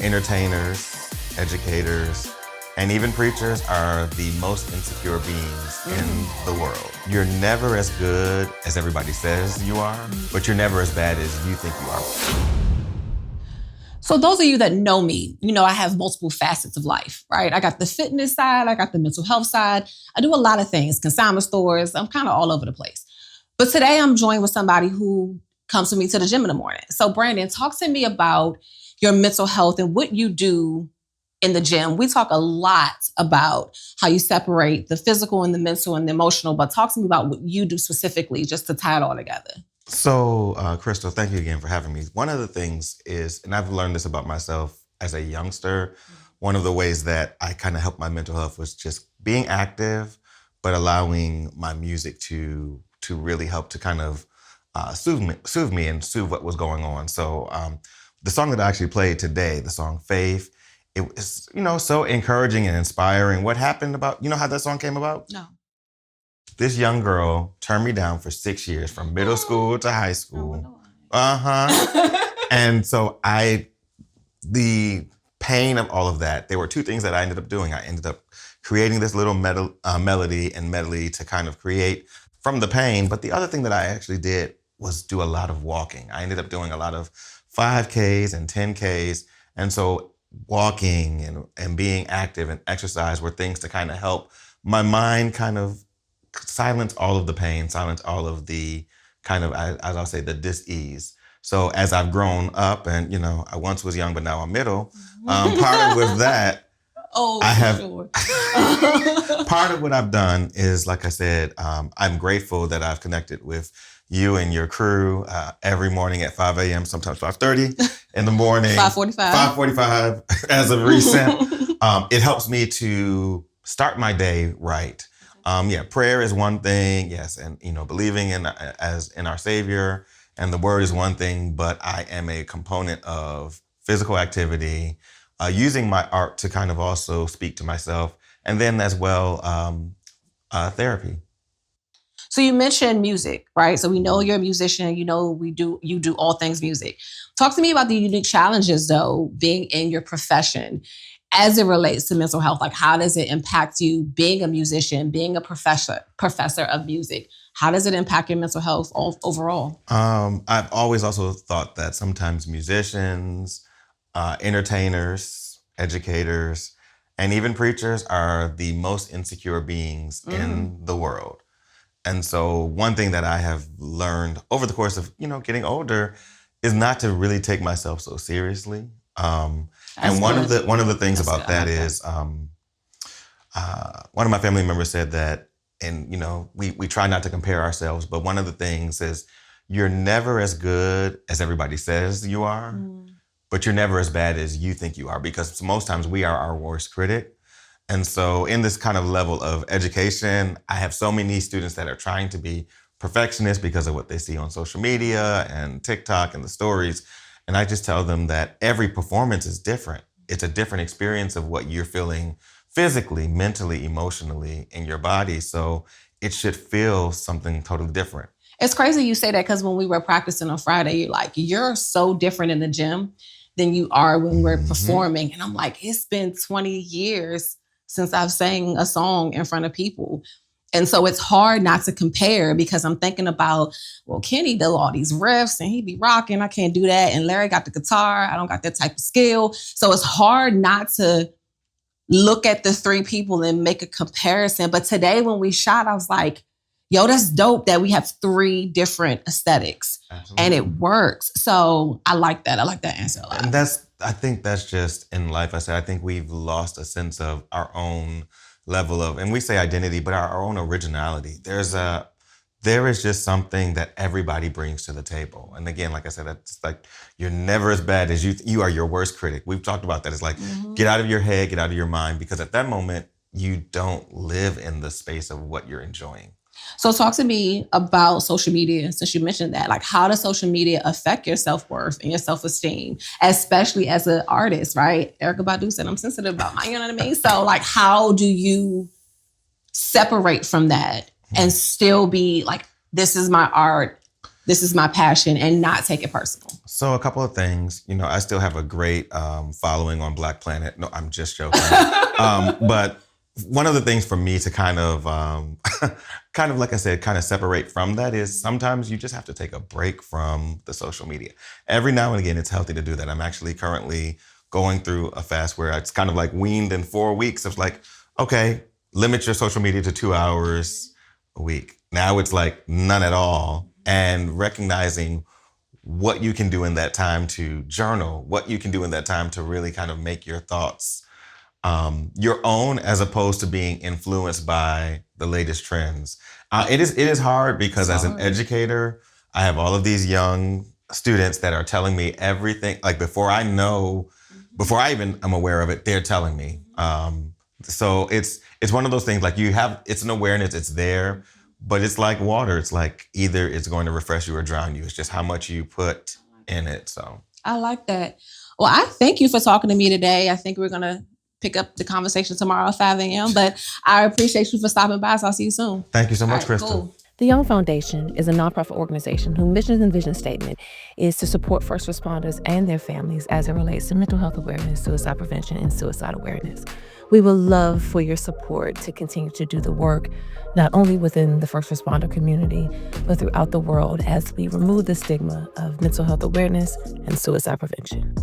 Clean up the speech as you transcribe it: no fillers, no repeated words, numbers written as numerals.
entertainers, educators, and even preachers are the most insecure beings in the world. You're never as good as everybody says you are, but you're never as bad as you think you are. So those of you that know me, you know I have multiple facets of life, right? I got the fitness side, I got the mental health side. I do a lot of things, consignment stores. I'm kind of all over the place. But today I'm joined with somebody who comes with me to the gym in the morning. So Brandon, talk to me about your mental health and what you do in the gym. We talk a lot about how you separate the physical and the mental and the emotional, but talk to me about what you do specifically just to tie it all together. So, Crystal, thank you again for having me. One of the things is, and I've learned this about myself as a youngster, one of the ways that I kind of helped my mental health was just being active, but allowing my music to really help to kind of soothe me and soothe what was going on. So the song that I actually played today, the song Faith, it was, so encouraging and inspiring. What happened about, how that song came about? No. This young girl turned me down for 6 years, from middle school to high school. And so the pain of all of that, there were two things that I ended up doing. I ended up creating this little melody and medley to kind of create from the pain. But the other thing that I actually did was do a lot of walking. I ended up doing a lot of 5Ks and 10Ks. And so walking and being active and exercise were things to kind of help my mind kind of silence all of the pain, silence all of the kind of, as I'll say, the dis-ease. So as I've grown up and, I once was young, but now I'm middle, part of with that, part of what I've done is, like I said, I'm grateful that I've connected with you and your crew every morning at 5 a.m., sometimes 5:30 in the morning. 5:45 as of recent. It helps me to start my day right. Prayer is one thing, yes, and believing in our Savior and the Word is one thing, but I am a component of physical activity, using my art to kind of also speak to myself, and then as well, therapy. So you mentioned music, right? So we know you're a musician. You do all things music. Talk to me about the unique challenges, though, being in your profession as it relates to mental health. Like, how does it impact you being a musician, being a professor of music? How does it impact your mental health overall? I've always also thought that sometimes musicians, entertainers, educators, and even preachers are the most insecure beings in the world. And so one thing that I have learned over the course of, getting older is not to really take myself so seriously. And one of the things about that is one of my family members said that, and we try not to compare ourselves, but one of the things is you're never as good as everybody says you are, but you're never as bad as you think you are, because most times we are our worst critic. And so in this kind of level of education, I have so many students that are trying to be perfectionists because of what they see on social media and TikTok and the stories. And I just tell them that every performance is different. It's a different experience of what you're feeling physically, mentally, emotionally in your body. So it should feel something totally different. It's crazy you say that, because when we were practicing on Friday, you're so different in the gym than you are when we're performing. And I'm like, it's been 20 years since I've sang a song in front of people. And so it's hard not to compare, because I'm thinking about, well, Kenny did all these riffs and he be rocking. I can't do that. And Larry got the guitar. I don't got that type of skill. So it's hard not to look at the three people and make a comparison. But today when we shot, I was like, yo, that's dope that we have three different aesthetics. Absolutely. And it works. So I like that. I like that answer a lot. And I think that's just in life. I think we've lost a sense of our own level of, and we say identity, but our own originality. There is just something that everybody brings to the table. And again, like I said, it's like, you're never as bad as you are your worst critic. We've talked about that. It's like, get out of your head, get out of your mind, because at that moment, you don't live in the space of what you're enjoying. So talk to me about social media, since you mentioned that. Like, how does social media affect your self-worth and your self-esteem, especially as an artist, right? Erykah Badu said, I'm sensitive about my, you know what I mean? So like, how do you separate from that and still be like, this is my art, this is my passion and not take it personal? So a couple of things. I still have a great following on Black Planet. No, I'm just joking. But one of the things for me to kind of like I said, kind of separate from that is sometimes you just have to take a break from the social media. Every now and again, it's healthy to do that. I'm actually currently going through a fast where it's kind of like weaned in 4 weeks. It's like, okay, limit your social media to 2 hours a week. Now it's like none at all. And recognizing what you can do in that time to journal, what you can do in that time to really kind of make your thoughts your own, as opposed to being influenced by the latest trends. It is hard because as an educator, I have all of these young students that are telling me everything. Like before I even am aware of it, they're telling me. So it's one of those things, like it's an awareness, it's there, but it's like water. It's like either it's going to refresh you or drown you. It's just how much you put in it. So I like that. Well, I thank you for talking to me today. I think we're going to pick up the conversation tomorrow at 5 a.m. But I appreciate you for stopping by. So I'll see you soon. Thank you so much, Krista. Cool. The Young Foundation is a nonprofit organization whose mission and vision statement is to support first responders and their families as it relates to mental health awareness, suicide prevention, and suicide awareness. We would love for your support to continue to do the work, not only within the first responder community, but throughout the world as we remove the stigma of mental health awareness and suicide prevention.